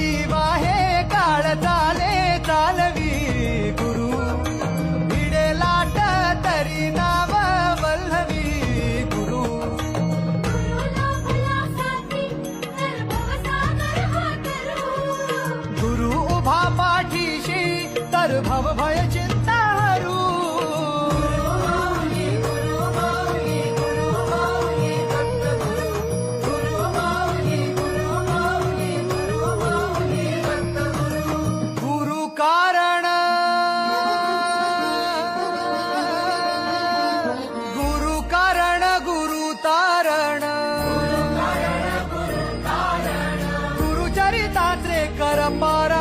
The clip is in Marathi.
जीवा हे काळ चाले चालवी गुरु भिडे लाट तरी नाव वल्लवी गुरु गुरु उभा पाठीशी तर भव भय चिंता हरू गुरु कारण गुरु कारण गुरु तारण गुरु चरिताचे कर पार